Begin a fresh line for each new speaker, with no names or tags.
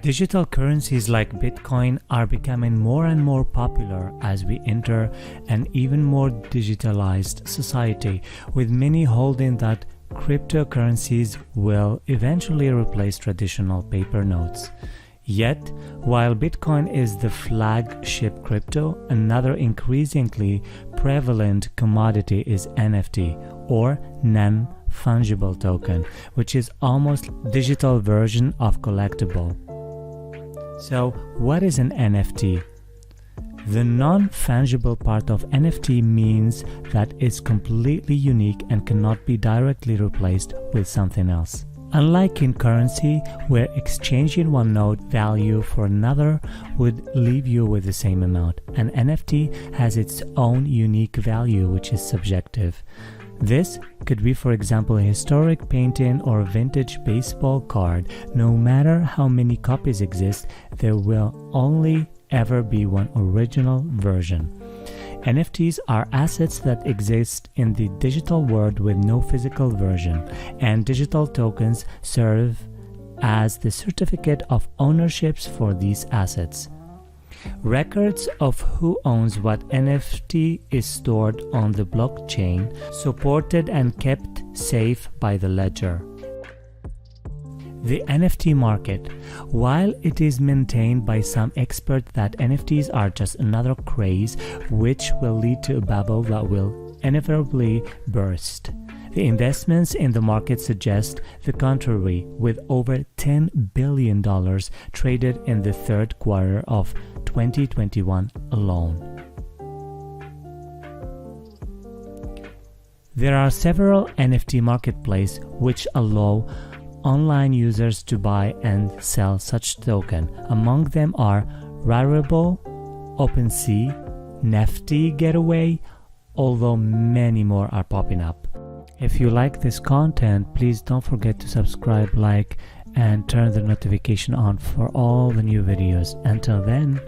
Digital currencies like Bitcoin are becoming more and more popular as we enter an even more digitalized society, with many holding that cryptocurrencies will eventually replace traditional paper notes. Yet, while Bitcoin is the flagship crypto, another increasingly prevalent commodity is NFT, or non-fungible token, which is almost digital version of collectible. So, what is an NFT? The non-fungible part of NFT means that it's completely unique and cannot be directly replaced with something else. Unlike in currency, where exchanging one node value for another would leave you with the same amount, an NFT has its own unique value, which is subjective. This could be, for example, a historic painting or a vintage baseball card. No matter how many copies exist, there will only ever be one original version. NFTs are assets that exist in the digital world with no physical version, and digital tokens serve as the certificate of ownership for these assets. Records of who owns what NFT is stored on the blockchain, supported and kept safe by the ledger. The NFT market. While it is maintained by some experts that NFTs are just another craze which will lead to a bubble that will inevitably burst, the investments in the market suggest the contrary, with over $10 billion traded in the third quarter of 2021 alone. There are several NFT marketplaces which allow online users to buy and sell such token. Among them are Rarible, OpenSea, NFT Getaway, although many more are popping up. If you like this content, please don't forget to subscribe, like, and turn the notification on for all the new videos. Until then,